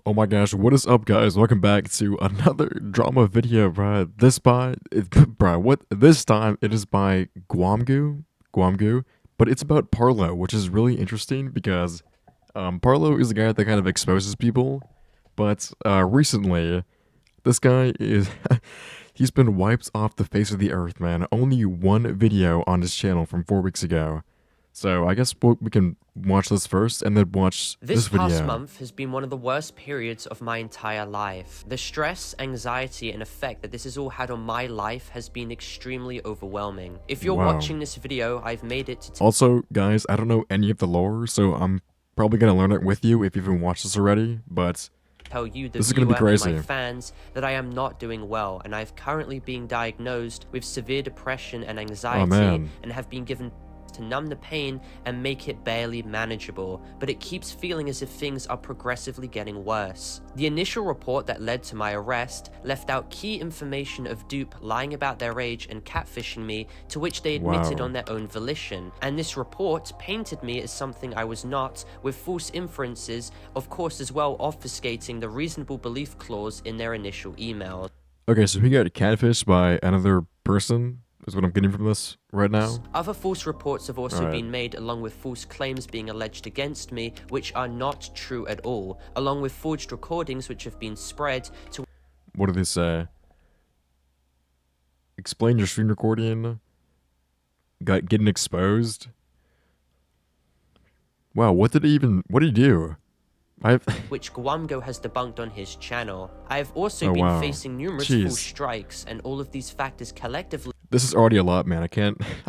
Oh my gosh, what is up, guys? Welcome back to another drama video, bruh. Bruh, what? This time it is by Guamgu, but it's about Parlo, which is really interesting because Parlo is the guy that kind of exposes people, but recently this guy is he's been wiped off the face of the earth, man. Only one video on his channel from 4 weeks ago. So I guess we can watch this first and then watch this This past video. month has been one of the worst periods of my entire life. The stress, anxiety, and effect that this has all had on my life has been extremely overwhelming. If you're Wow. watching this video, I've made it to Also, guys, I don't know any of the lore, so I'm probably gonna learn it with you if you've even watched this already, but tell you, the this is gonna be viewer, and my crazy. fans, that I am not doing well, and I've currently been diagnosed with severe depression and anxiety, man. and have been given to numb the pain and make it barely manageable, but it keeps feeling as if things are progressively getting worse. The initial report that led to my arrest left out key information of dupe lying about their age and catfishing me, to which they admitted Wow. on their own volition, and this report painted me as something I was not, with false inferences, of course, as well obfuscating the reasonable belief clause in their initial email. Okay, so he got catfished by another person, is what I'm getting from this right now. Other false reports have also Alright. been made, along with false claims being alleged against me, which are not true at all, along with forged recordings which have been spread to What do they say? Explain your screen recording. Getting exposed. Wow, what did he do? which Guamgo has debunked on his channel. I have also Oh, been wow. facing numerous Jeez. false strikes, and all of these factors collectively This is already a lot, man. I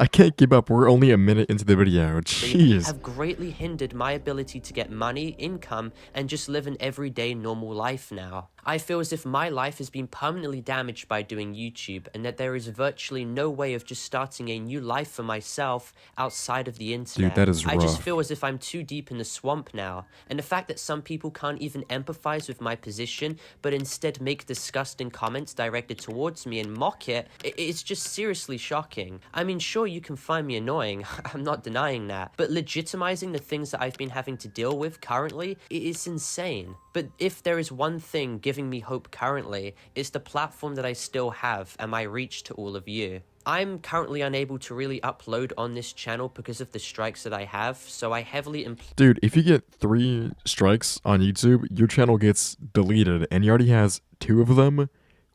can't keep up. We're only a minute into the video. Jeez. have greatly hindered my ability to get money, income, and just live an everyday normal life now. I feel as if my life has been permanently damaged by doing YouTube, and that there is virtually no way of just starting a new life for myself outside of the internet. Dude, that is I just rough. feel as if I'm too deep in the swamp now, and the fact that some people can't even empathize with my position, but instead make disgusting comments directed towards me and mock it's just seriously shocking. I mean, sure, you can find me annoying, I'm not denying that, but legitimizing the things that I've been having to deal with currently, it is insane. But if there is one thing giving me hope currently, it's the platform that I still have and my reach to all of you. I'm currently unable to really upload on this channel because of the strikes that I have, so I heavily Dude, if you get 3 strikes on YouTube, your channel gets deleted, and he already has 2 of them.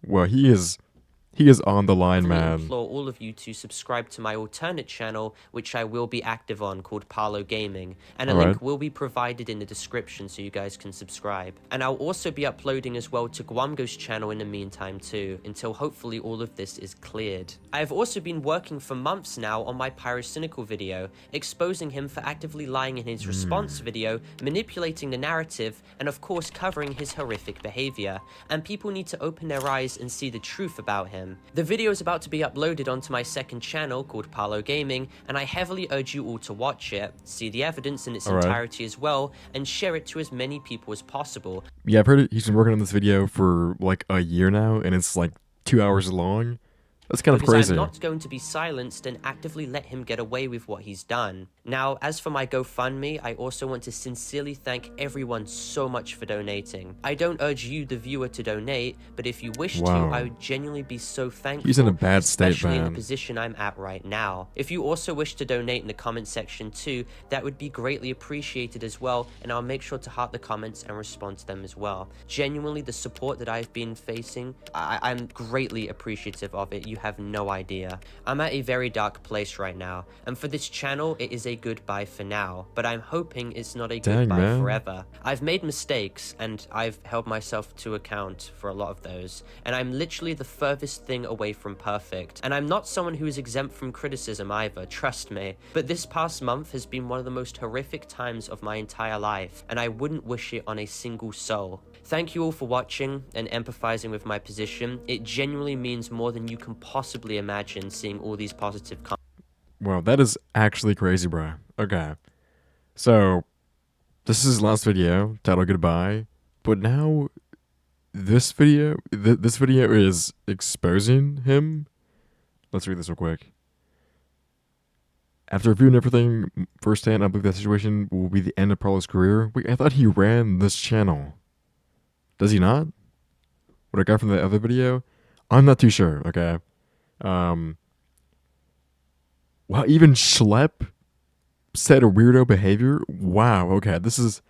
Well, he is on the line, man. implore all of you to subscribe to my alternate channel, which I will be active on, called Parlo Gaming, and a link will be provided in the description so you guys can subscribe. And I'll also be uploading as well to Guamgo's channel in the meantime too, until hopefully all of this is cleared. I have also been working for months now on my pyrocynical video, exposing him for actively lying in his response video, manipulating the narrative, and of course covering his horrific behavior. And people need to open their eyes and see the truth about him. The video is about to be uploaded onto my second channel called Parlo Gaming, and I heavily urge you all to watch it, see the evidence in its entirety as well, and share it to as many people as possible. Yeah, I've heard it. He's been working on this video for like a year now, and it's like 2 hours long. That's kind of crazy. I'm not going to be silenced and actively let him get away with what he's done. Now, as for my GoFundMe, I also want to sincerely thank everyone so much for donating. I don't urge you, the viewer, to donate, but if you wish to, I would genuinely be so thankful. He's in a bad state, especially in the man. position I'm at right now. If you also wish to donate in the comment section too, that would be greatly appreciated as well, and I'll make sure to heart the comments and respond to them as well. Genuinely, the support that I've been facing, I'm greatly appreciative of it. You have no idea. I'm at a very dark place right now, and for this channel, it is a goodbye for now, but I'm hoping it's not a goodbye forever. I've made mistakes, and I've held myself to account for a lot of those, and I'm literally the furthest thing away from perfect, and I'm not someone who is exempt from criticism either, trust me, but this past month has been one of the most horrific times of my entire life, and I wouldn't wish it on a single soul. Thank you all for watching and empathizing with my position. It genuinely means more than you can possibly imagine, seeing all these positive comments. Wow, that is actually crazy, bro. Okay. So, this is his last video, titled Goodbye. But now, this video is exposing him. Let's read this real quick. After reviewing everything firsthand, I believe that situation will be the end of Parlo's career. Wait, I thought he ran this channel. Does he not? What I got from the other video? I'm not too sure. Okay. Wow. Even Schlep said a weirdo behavior. Wow. Okay. This is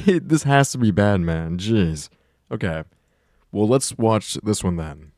this has to be bad, man. Jeez. Okay. Well, let's watch this one then.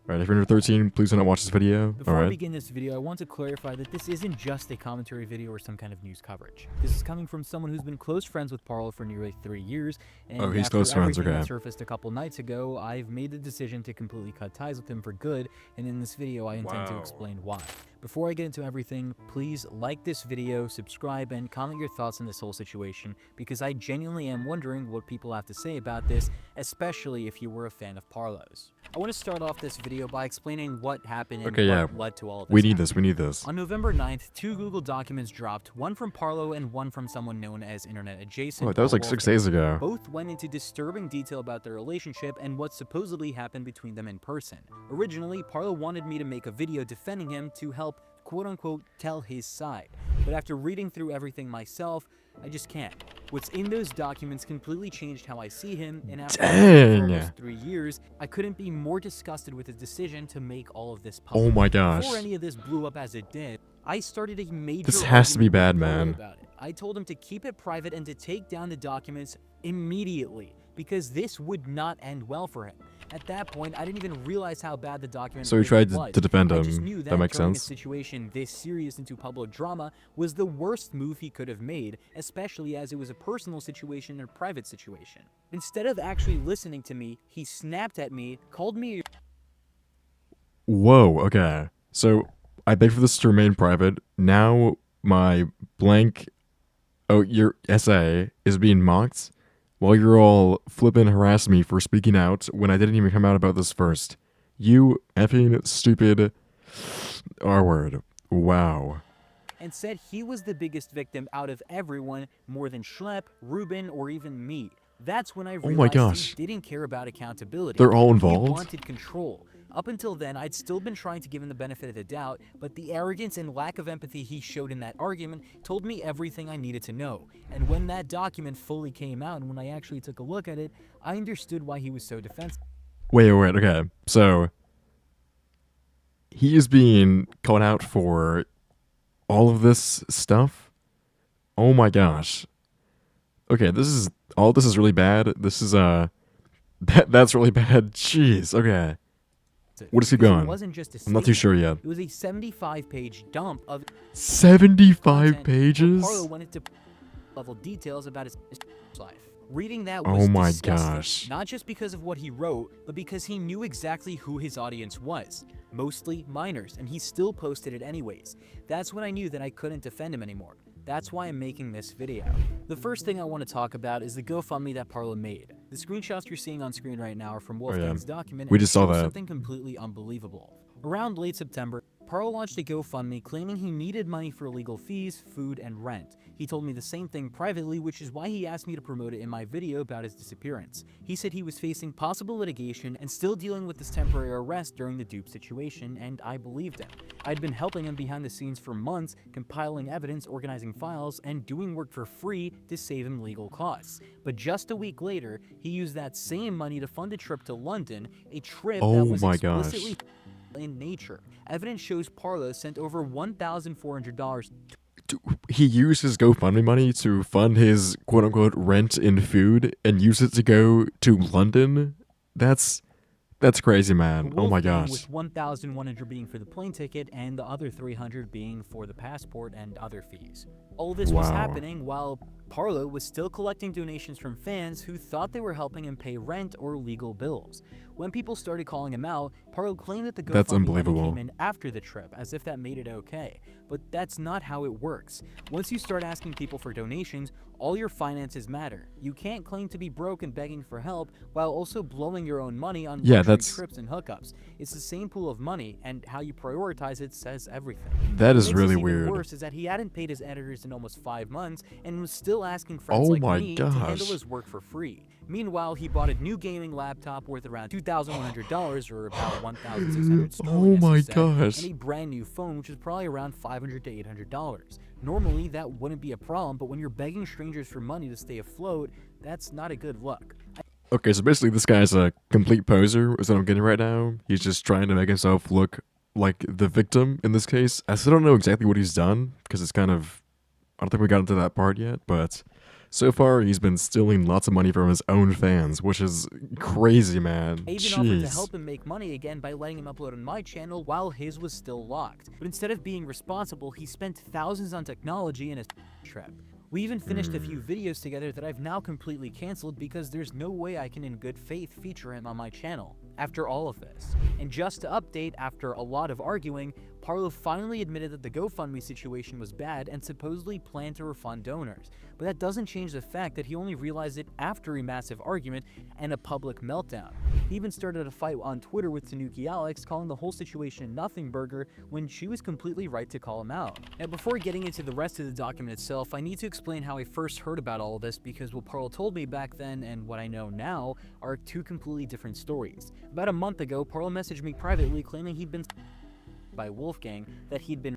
Alright, if you're under 13, please do not watch this video. Before I Alright. begin this video, I want to clarify that this isn't just a commentary video or some kind of news coverage. This is coming from someone who's been close friends with Parlo for nearly 3 years, and Oh, he's after close friends, everything okay. that surfaced a couple nights ago, I've made the decision to completely cut ties with him for good, and in this video I intend to explain why. Before I get into everything, please like this video, subscribe, and comment your thoughts on this whole situation, because I genuinely am wondering what people have to say about this, especially if you were a fan of Parlo's. I want to start off this video by explaining what happened and what led to all of this. We need this. We need this. On November 9th, 2 Google documents dropped, one from Parlo and one from someone known as Internet Adjacent. Oh, that was like 6 days ago. Both went into disturbing detail about their relationship and what supposedly happened between them in person. Originally, Parlo wanted me to make a video defending him to help quote-unquote tell his side, but after reading through everything myself, I just can't. What's in those documents completely changed how I see him, and after almost 3 years, I couldn't be more disgusted with his decision to make all of this public. Oh my gosh. Before any of this blew up as it did, I started a major This has to be argument bad, with Parlo man. about it. I told him to keep it private and to take down the documents immediately, because this would not end well for him. At that point, I didn't even realize how bad the document So he tried was. to defend I just him. knew That makes turning sense. a situation this serious into public drama was the worst move he could have made, especially as it was a personal situation and a private situation. Instead of actually listening to me, he snapped at me, called me Whoa, okay. So I begged for this to remain private. Now my blank, your essay is being mocked while you're all flippin' harassing me for speaking out when I didn't even come out about this first. You effing stupid R-word. Wow. and said he was the biggest victim out of everyone, more than Schlep, Ruben, or even me. That's when I realized my gosh. he didn't care about accountability. They're all He involved? wanted control. Up until then, I'd still been trying to give him the benefit of the doubt, but the arrogance and lack of empathy he showed in that argument told me everything I needed to know. And when that document fully came out and when I actually took a look at it, I understood why he was so defensive. Wait, okay. So he is being called out for all of this stuff? Oh my gosh. Okay, this is really bad. This is that's really bad. Jeez. Okay. What is he Because going? It wasn't just a I'm not too statement. sure yet. It was a 75-page dump of 75 content where pages? Parlo went into level details about his life. Reading that Oh was my disgusting. gosh. Not just because of what he wrote, but because he knew exactly who his audience was. Mostly minors, and he still posted it anyways. That's when I knew that I couldn't defend him anymore. That's why I'm making this video. The first thing I want to talk about is the GoFundMe that Parlo made. The screenshots you're seeing on screen right now are from Wolfgang's document, We and just saw show that. something completely unbelievable. Around late September, Parlo launched a GoFundMe claiming he needed money for legal fees, food, and rent. He told me the same thing privately, which is why he asked me to promote it in my video about his disappearance. He said he was facing possible litigation and still dealing with this temporary arrest during the dupe situation, and I believed him. I'd been helping him behind the scenes for months, compiling evidence, organizing files, and doing work for free to save him legal costs. But just a week later, he used that same money to fund a trip to London, a trip that Oh was my gosh. explicitly in nature. Evidence shows Parlo sent over $1,400. He used his GoFundMe money to fund his quote-unquote rent and food and use it to go to London? That's crazy, man. Oh my Wolfgang, gosh. With $1,100 being for the plane ticket and the other $300 being for the passport and other fees. All this was Wow. happening while Parlo was still collecting donations from fans who thought they were helping him pay rent or legal bills. When people started calling him out, Parlo claimed that the That's GoFundMe money unbelievable. came in after the trip, as if that made it okay. But that's not how it works. Once you start asking people for donations, all your finances matter. You can't claim to be broke and begging for help while also blowing your own money on Yeah, luxury that's- trips and hookups. It's the same pool of money, and how you prioritize it says everything. That What is makes really this even weird. worse is that he hadn't paid his editors in almost 5 months and was still asking friends Oh like my me to handle gosh. his work for free. Meanwhile, he bought a new gaming laptop worth around $2,100 or about $1,600 sterling, Oh as my he said, gosh. and a brand new phone, which is probably around $500 to $800. Normally, that wouldn't be a problem, but when you're begging strangers for money to stay afloat, That's not a good look. Okay, so basically this guy's a complete poser, is what I'm getting right now. He's just trying to make himself look like the victim in this case. I still don't know exactly what he's done, because it's kind of... I don't think we got into that part yet, but so far he's been stealing lots of money from his own fans, which is crazy, man. I even offered to Jeez. help him make money again by letting him upload on my channel while his was still locked. But instead of being responsible, he spent thousands on technology and a trip. We even finished a few videos together that I've now completely canceled because there's no way I can in good faith feature him on my channel after all of this. And just to update, after a lot of arguing, Parlo finally admitted that the GoFundMe situation was bad and supposedly planned to refund donors. But that doesn't change the fact that he only realized it after a massive argument and a public meltdown. He even started a fight on Twitter with Tanuki Alex, calling the whole situation nothing burger when she was completely right to call him out. Now, before getting into the rest of the document itself, I need to explain how I first heard about all of this, because what Parlo told me back then and what I know now are two completely different stories. About a month ago, Parlo messaged me privately claiming he'd been by Wolfgang, that he'd been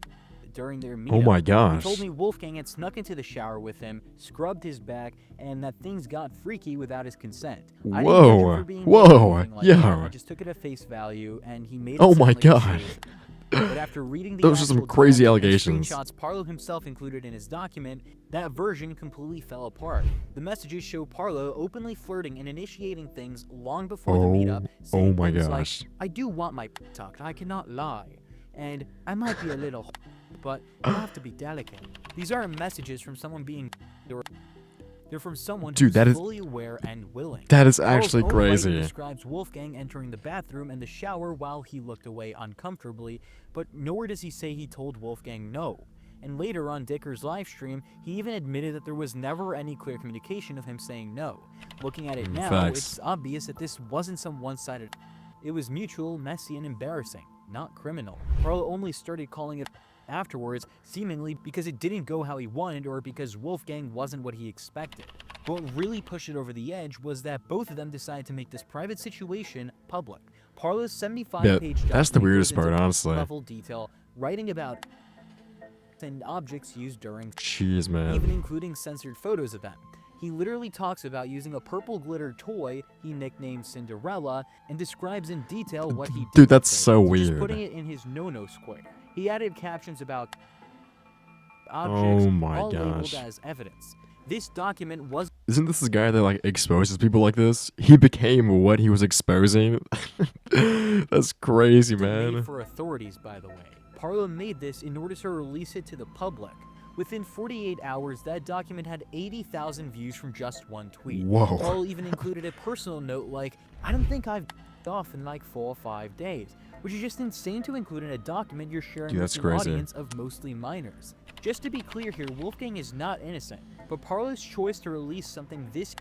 during their meetup. Oh my He gosh. told me Wolfgang had snuck into the shower with him, scrubbed his back, and that things got freaky without his consent. I didn't judge him for being gay or anything like that. I just took it at face value, and he made it Oh sound my like he god. saved me. But after reading the Those are some actual crazy document and allegations. screenshots Parlo himself included in his document, that version completely fell apart. The messages show Parlo openly flirting and initiating things long before the meetup, saying my things gosh. like, "I do want my tucked, I cannot lie. And I might be a little but you have to be delicate." These aren't messages from someone being they're from someone Dude, who's that is- fully aware and willing. That is Parlo's actually own writing crazy. describes Wolfgang entering the bathroom and the shower while he looked away uncomfortably, but nowhere does he say he told Wolfgang no. And later on Dicker's livestream, he even admitted that there was never any clear communication of him saying no. Looking at it now, Facts. it's obvious that this wasn't some one-sided. It was mutual, messy, and embarrassing, not criminal. Parlo only started calling it afterwards, seemingly because it didn't go how he wanted or because Wolfgang wasn't what he expected. But what really pushed it over the edge was that both of them decided to make this private situation public. Parlo's 75-page document that's the weirdest goes into part, honestly. level detail, writing about and objects used during, Jeez, man. even including censored photos of them. He literally talks about using a purple glitter toy he nicknamed Cinderella and describes in detail what he did. Dude, that's with it, so just weird. putting it in his no-no square. He added captions about objects, Oh my all labeled gosh. as evidence. This document was Isn't this the guy that like exposes people like this? He became what he was exposing. That's crazy, made man. for authorities, by the way. Parlo made this in order to release it to the public. Within 48 hours, that document had 80,000 views from just one tweet. Whoa. Parlo even included a personal note like, "I don't think I've off in like 4 or 5 days," which is just insane to include in a document you're sharing Dude, with that's an crazy. audience of mostly minors. Just to be clear here, Wolfgang is not innocent, but Parlo's choice to release something this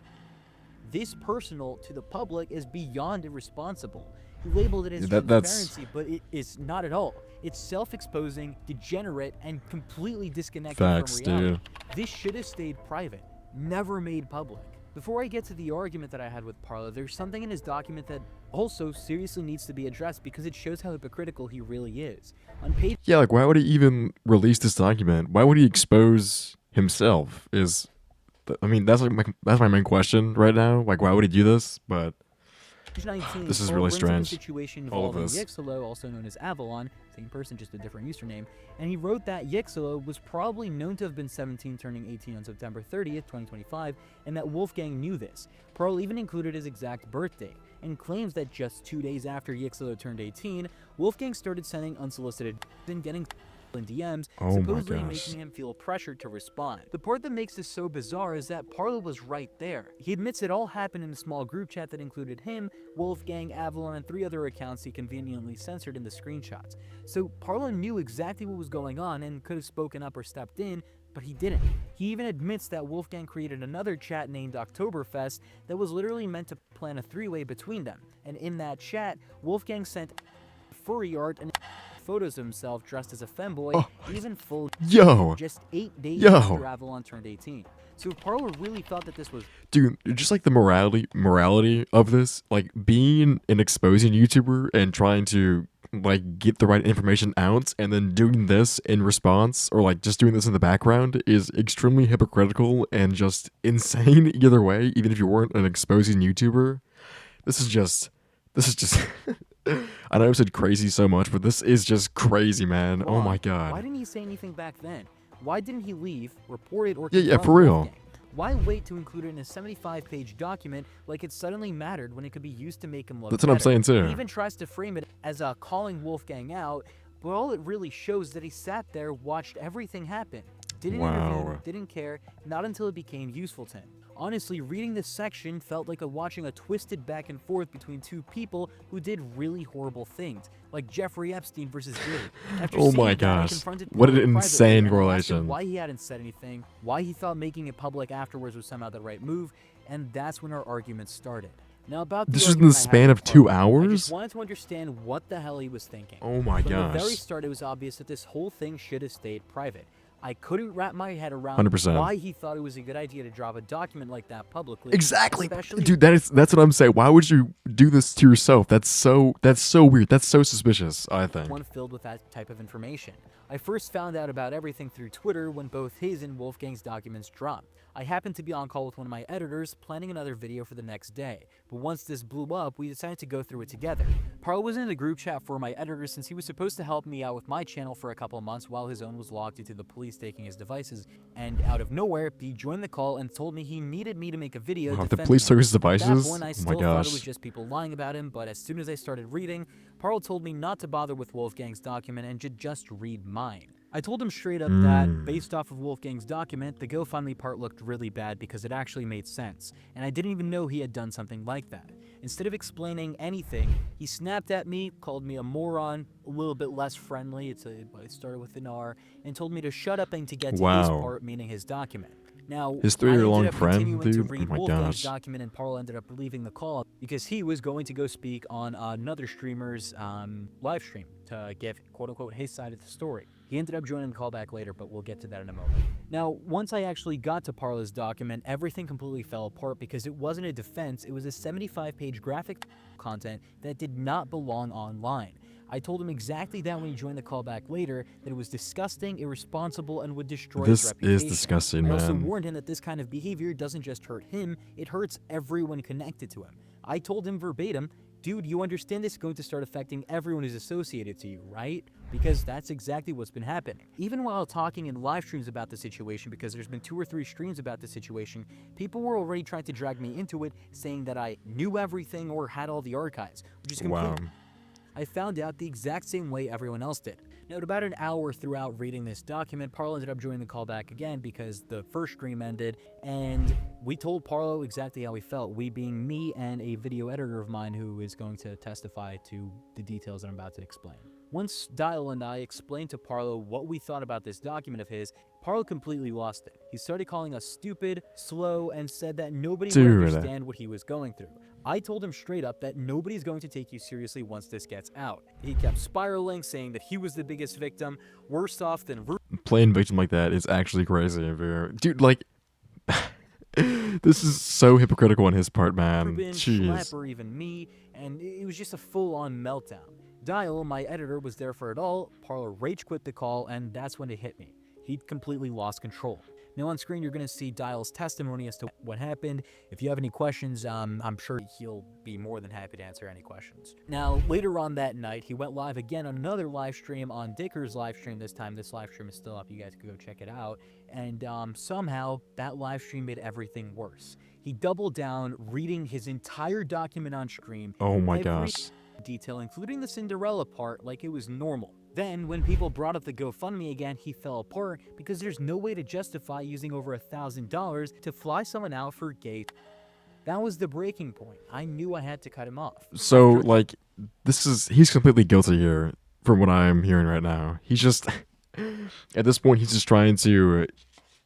personal to the public is beyond irresponsible. He labeled it as That's- transparency, but it is not at all. It's self-exposing, degenerate, and completely disconnected Facts, from reality. dude. This should have stayed private, never made public. Before I get to the argument that I had with Parlo, there's something in his document that also seriously needs to be addressed because it shows how hypocritical he really is. On page Yeah, like why would he even release this document? Why would he expose himself? I mean, that's like that's my main question right now. Like, why would he do this? But 19, This is Parlo really brings up a strange, situation all of involving this. Yixalo, also known as Avalon, same person, just a different username, and he wrote that Yixalo was probably known to have been 17 turning 18 on September 30th, 2025, and that Wolfgang knew this. Parlo even included his exact birthday, and claims that just 2 days after Yixalo turned 18, Wolfgang started sending unsolicited and getting in DMs, Oh my supposedly gosh. making him feel pressured to respond. The part that makes this so bizarre is that Parlo was right there. He admits it all happened in a small group chat that included him, Wolfgang, Avalon, and 3 other accounts he conveniently censored in the screenshots. So Parlo knew exactly what was going on and could have spoken up or stepped in, but he didn't. He even admits that Wolfgang created another chat named Oktoberfest that was literally meant to plan a 3-way between them. And in that chat, Wolfgang sent furry art and photos of himself dressed as a femboy, even full yo, just 8 days Yo. after Avalon turned 18. So if Parlo really thought that this was dude, just like the morality of this, like being an exposing YouTuber and trying to like get the right information out, and then doing this in response, or like just doing this in the background, is extremely hypocritical and just insane either way, even if you weren't an exposing YouTuber. This is just I know I've said crazy so much, but this is just crazy, man. Oh my Why? god. Why didn't he say anything back then? Why didn't he leave, report it, or Yeah, confront for real. Wolfgang? Why wait to include it in a 75-page document like it suddenly mattered when it could be used to make him look That's what I'm better? saying too. He even tries to frame it as calling Wolfgang out, but all it really shows that he sat there, watched everything happen, didn't intervene, Wow. didn't care, not until it became useful to him. Honestly, reading this section felt like watching a twisted back and forth between two people who did really horrible things, like Jeffrey Epstein versus Diddy. After Oh seeing my that, I gosh. confronted What an Parlo privately, insane and I asked him correlation. why he hadn't said anything, why he thought making it public afterwards was somehow the right move, and that's when our argument started. Now about the This was in the argument I had span with of 2 Parlo, I hours? just wanted to understand what the hell he was thinking. Oh my From the very gosh. start, it was obvious that this whole thing should have stayed private. I couldn't wrap my head around 100%. why he thought it was a good idea to drop a document like that publicly. Exactly. Especially Dude, that's what I'm saying. Why would you do this to yourself? That's so weird. That's so suspicious, I think. one filled with that type of information. I first found out about everything through Twitter when both his and Wolfgang's documents dropped. I happened to be on call with one of my editors, planning another video for the next day. But once this blew up, we decided to go through it together. Parlo was in the group chat for my editor since he was supposed to help me out with my channel for a couple of months while his own was locked due to the police taking his devices. And out of nowhere, he joined the call and told me he needed me to make a video Wow, the defending police him. took his At that devices? point, I Oh my still thought it gosh. was just people lying about him, but as soon as I started reading, Parlo told me not to bother with Wolfgang's document and to just read mine. I told him straight up that, based off of Wolfgang's document, the GoFundMe part looked really bad because it actually made sense, and I didn't even know he had done something like that. Instead of explaining anything, he snapped at me, called me a moron, a little bit less friendly, it started with an R, and told me to shut up and to get to his Wow. part, meaning his document. Now, His I ended 3-year-long up friend, continuing to dude? Oh read my Wolfgang's gosh. document, and Parlo ended up leaving the call because he was going to go speak on another streamer's live stream to give quote-unquote his side of the story. He ended up joining the call back later, but we'll get to that in a moment. Now, once I actually got to Parlo's document, everything completely fell apart because it wasn't a defense, it was a 75-page graphic content that did not belong online. I told him exactly that when he joined the callback later, that it was disgusting, irresponsible, and would destroy his This reputation. is disgusting, I also man. warned him that this kind of behavior doesn't just hurt him, it hurts everyone connected to him. I told him verbatim, dude, you understand this is going to start affecting everyone who's associated to you, right? Because that's exactly what's been happening. Even while talking in live streams about the situation, because there's been 2 or 3 streams about the situation, people were already trying to drag me into it, saying that I knew everything or had all the archives, which is Wow. complete. I found out the exact same way everyone else did. Now, at about an hour throughout reading this document, Parlo ended up joining the call back again because the first stream ended, and we told Parlo exactly how we felt, we being me and a video editor of mine who is going to testify to the details that I'm about to explain. Once Dial and I explained to Parlo what we thought about this document of his, Parlo completely lost it. He started calling us stupid, slow, and said that nobody would Dude. understand what he was going through. I told him straight up that nobody's going to take you seriously once this gets out. He kept spiraling, saying that he was the biggest victim, worse off than Playing victim like that is actually crazy, dude. Like, this is so hypocritical on his part, man. Ruben, Jeez. Schlapp, or even me, and it was just a full-on meltdown. Dial, my editor, was there for it all. Parlo rage quit the call, and that's when it hit me. He'd completely lost control. Now on screen, you're going to see Dial's testimony as to what happened. If you have any questions, I'm sure he'll be more than happy to answer any questions. Now, later on that night, he went live again on another live stream on Dicker's live stream this time. This live stream is still up. You guys can go check it out. And somehow, that live stream made everything worse. He doubled down, reading his entire document on screen. Oh my every gosh. detail, including the Cinderella part, like it was normal. Then, when people brought up the GoFundMe again, he fell apart because there's no way to justify using over $1,000 to fly someone out for gay. That was the breaking point. I knew I had to cut him off. So, like, he's completely guilty here from what I'm hearing right now. He's just, at this point, he's just trying to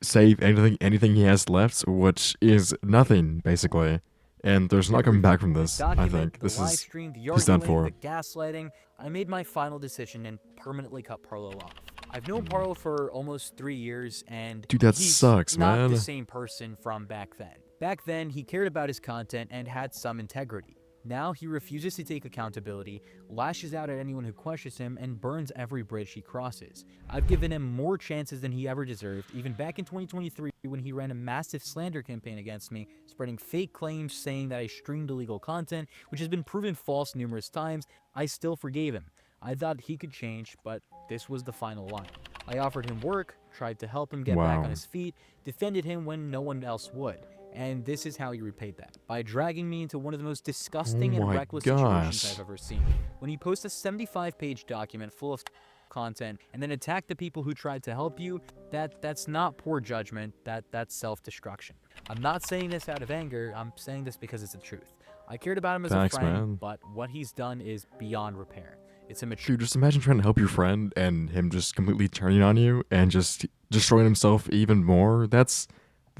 save anything he has left, which is nothing, basically. And there's not coming back from this, I think. The live He's stream, the done arguing, for. the gaslighting. I made my final decision and permanently cut Parlo off. I've known Parlo for almost 3 years, and Dude, that he's sucks, not man. the same person from back then. Back then, he cared about his content and had some integrity. Now he refuses to take accountability, lashes out at anyone who questions him, and burns every bridge he crosses. I've given him more chances than he ever deserved, even back in 2023 when he ran a massive slander campaign against me, spreading fake claims saying that I streamed illegal content, which has been proven false numerous times. I still forgave him. I thought he could change, but this was the final line. I offered him work, tried to help him get back Wow. on his feet, defended him when no one else would. And this is how he repaid that, by dragging me into one of the most disgusting and my reckless situations gosh. I've ever seen. When he posts a 75-page document full of content and then attack the people who tried to help you, that's not poor judgment, that's self-destruction. I'm not saying this out of anger, I'm saying this because it's the truth. I cared about him as Thanks, a friend, man. but what he's done is beyond repair. It's immature. Dude, just imagine trying to help your friend and him just completely turning on you and just destroying himself even more. That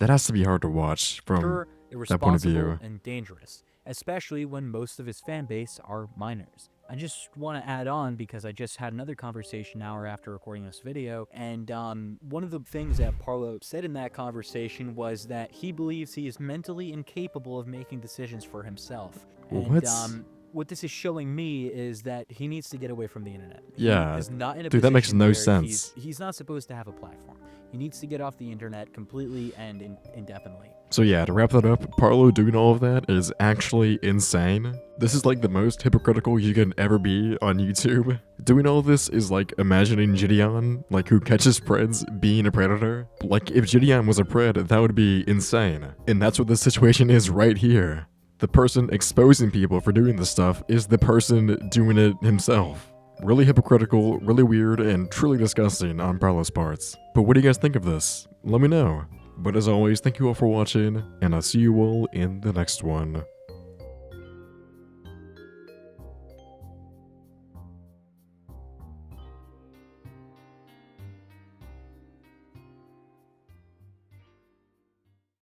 has to be hard to watch from that point of Irresponsible, view. and dangerous, especially when most of his fan base are minors. I just want to add on because I just had another conversation an hour after recording this video, and one of the things that Parlo said in that conversation was that he believes he is mentally incapable of making decisions for himself. What? And what this is showing me is that he needs to get away from the internet. Yeah, He is not in a dude, that makes position no where sense. He's not supposed to have a platform. He needs to get off the internet completely and indefinitely. So yeah, to wrap that up, Parlo doing all of that is actually insane. This is like the most hypocritical you can ever be on YouTube. Doing all this is like imagining Gideon, like who catches Preds, being a predator. Like if Gideon was a Pred, that would be insane. And that's what the situation is right here. The person exposing people for doing this stuff is the person doing it himself. Really hypocritical, really weird, and truly disgusting on Parlo's parts. But what do you guys think of this? Let me know. But as always, thank you all for watching, and I'll see you all in the next one.